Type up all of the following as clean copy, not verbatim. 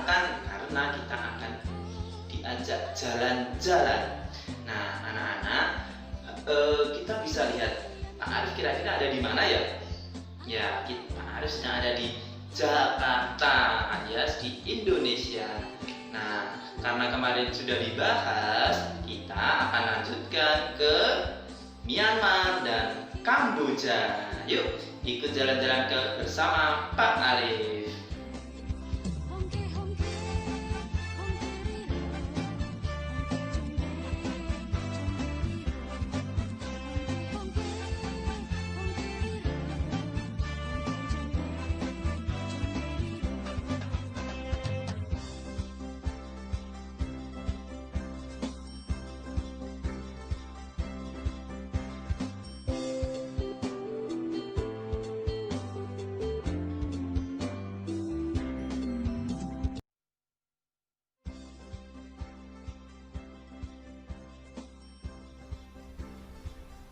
menyenangkan karena kita akan diajak jalan-jalan. Nah, anak-anak, kita bisa lihat Pak Arif kira-kira ada di mana ya? Ya, Pak Arif sedang ada di Jakarta, alias di Indonesia. Nah, karena kemarin sudah dibahas, kita akan lanjutkan ke Myanmar dan Kamboja. Yuk, ikut jalan-jalan bersama Pak Arif.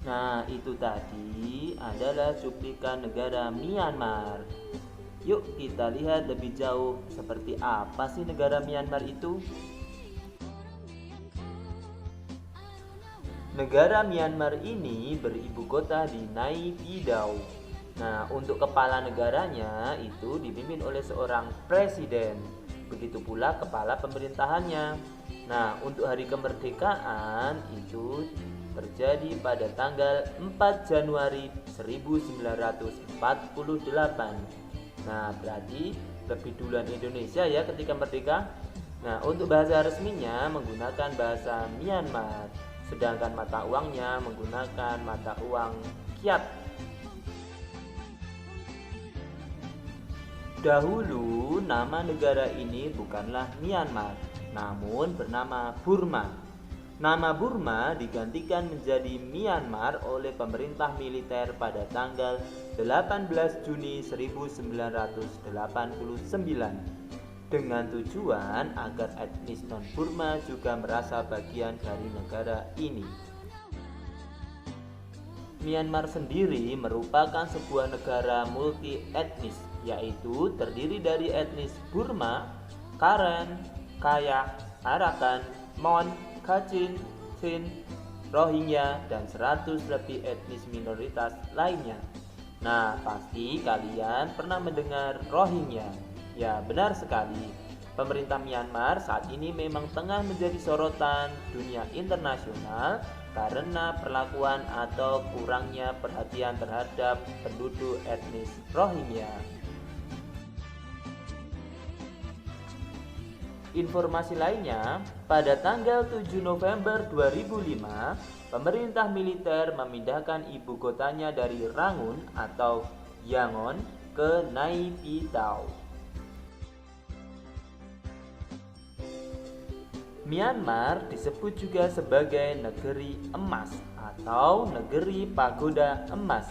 Nah, itu tadi adalah cuplikan negara Myanmar. Yuk kita lihat lebih jauh seperti apa sih negara Myanmar itu. Negara Myanmar ini beribu kota di Nay Pyi Taw. Nah, untuk kepala negaranya itu dipimpin oleh seorang presiden. Begitu pula kepala pemerintahannya. Nah, untuk hari kemerdekaan itu terjadi pada tanggal 4 Januari 1948. Nah, berarti lebih duluan Indonesia ya ketika merdeka. Nah, untuk bahasa resminya menggunakan bahasa Myanmar, sedangkan mata uangnya menggunakan mata uang kyat. Dahulu nama negara ini bukanlah Myanmar, namun bernama Burma. Nama Burma digantikan menjadi Myanmar oleh pemerintah militer pada tanggal 18 Juni 1989 dengan tujuan agar etnis non-Burma juga merasa bagian dari negara ini. Myanmar sendiri merupakan sebuah negara multi etnis, yaitu terdiri dari etnis Burma, Karen, Kayak, Arakan, Mon, Kachin, Sin, Rohingya, dan 100 lebih etnis minoritas lainnya. Nah, pasti kalian pernah mendengar Rohingya. Ya, benar sekali. Pemerintah Myanmar saat ini memang tengah menjadi sorotan dunia internasional karena perlakuan atau kurangnya perhatian terhadap penduduk etnis Rohingya. Informasi lainnya, pada tanggal 7 November 2005, pemerintah militer memindahkan ibu kotanya dari Rangun atau Yangon ke Nay Pyi Taw. Myanmar disebut juga sebagai negeri emas atau negeri pagoda emas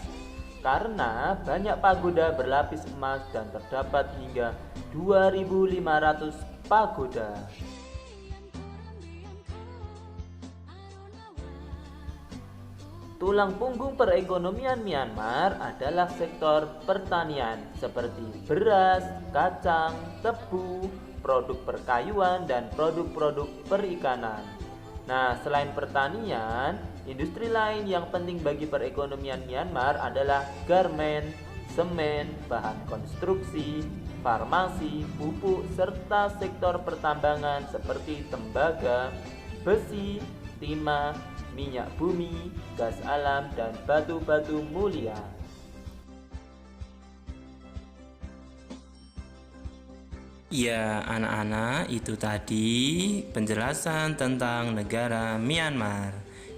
karena banyak pagoda berlapis emas dan terdapat hingga 2.500 pagoda. Tulang punggung perekonomian Myanmar adalah sektor pertanian seperti beras, kacang, tebu, produk perkayuan, dan produk-produk perikanan. Nah, selain pertanian, industri lain yang penting bagi perekonomian Myanmar adalah garmen, semen, bahan konstruksi, farmasi, pupuk, serta sektor pertambangan seperti tembaga, besi, timah, minyak bumi, gas alam, dan batu-batu mulia. Ya, anak-anak, itu tadi penjelasan tentang negara Myanmar.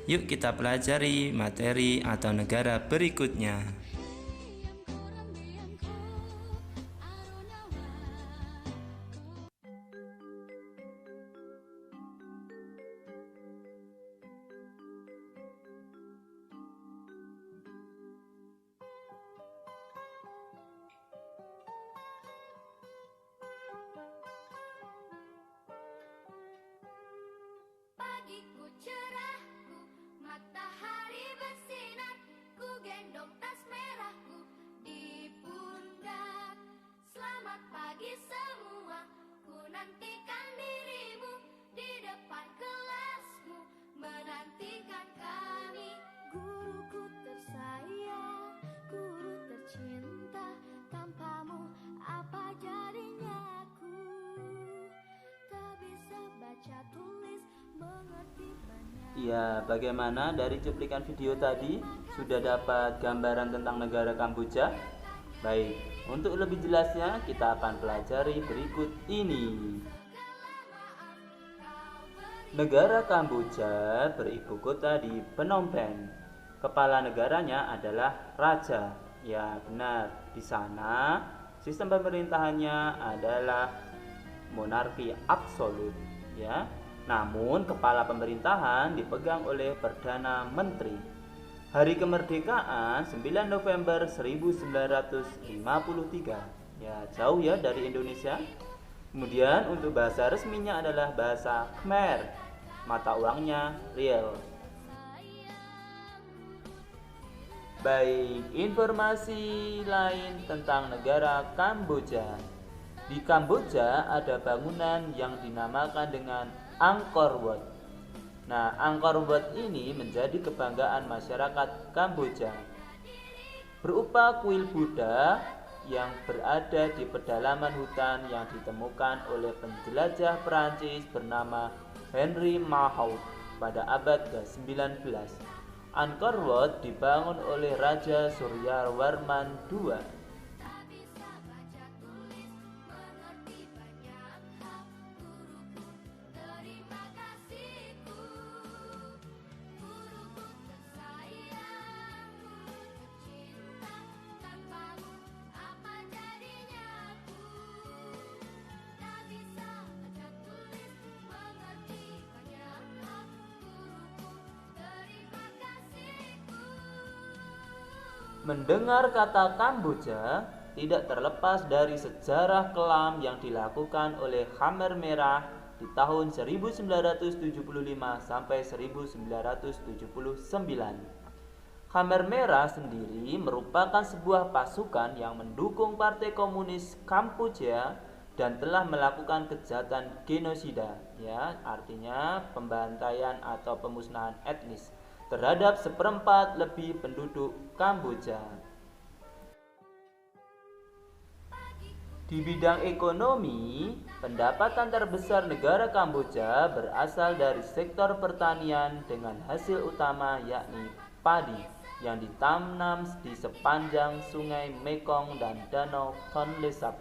Yuk kita pelajari materi atau negara berikutnya. Pagiku cerahku, matahari bersinar, ku gendong tas merah. Ya, bagaimana dari cuplikan video tadi? Sudah dapat gambaran tentang negara Kamboja? Baik, untuk lebih jelasnya kita akan pelajari berikut ini. Negara Kamboja beribu kota di Phnom Penh. Kepala negaranya adalah raja. Ya, benar. Di sana sistem pemerintahannya adalah monarki absolut, ya. Namun kepala pemerintahan dipegang oleh Perdana Menteri. Hari kemerdekaan 9 November 1953. Ya, jauh ya dari Indonesia. Kemudian untuk bahasa resminya adalah bahasa Khmer. Mata uangnya riel. Baik, informasi lain tentang negara Kamboja. Di Kamboja ada bangunan yang dinamakan dengan Angkor Wat. Nah, Angkor Wat ini menjadi kebanggaan masyarakat Kamboja. Berupa kuil Buddha yang berada di pedalaman hutan yang ditemukan oleh penjelajah Perancis bernama Henry Mahaut pada abad ke-19. Angkor Wat dibangun oleh Raja Suryawarman II. Mendengar kata Kamboja tidak terlepas dari sejarah kelam yang dilakukan oleh Khmer Merah di tahun 1975 sampai 1979. Khmer Merah sendiri merupakan sebuah pasukan yang mendukung Partai Komunis Kampuchea dan telah melakukan kejahatan genosida, ya, artinya pembantaian atau pemusnahan etnis terhadap seperempat lebih penduduk Kamboja. Di bidang ekonomi, pendapatan terbesar negara Kamboja berasal dari sektor pertanian dengan hasil utama yakni padi yang ditanam di sepanjang sungai Mekong dan danau Tonle Sap.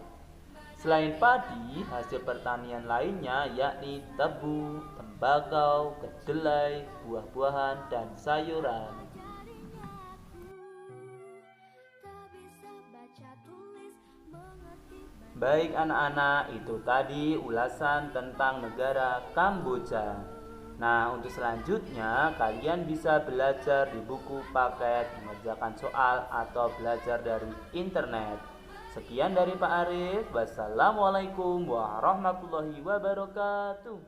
Selain padi, hasil pertanian lainnya yakni tebu, tembakau, kedelai, buah-buahan, dan sayuran. Baik anak-anak, itu tadi ulasan tentang negara Kamboja. Nah, untuk selanjutnya kalian bisa belajar di buku paket, mengerjakan soal, atau belajar dari internet. Sekian dari Pak Arif. Wassalamualaikum warahmatullahi wabarakatuh.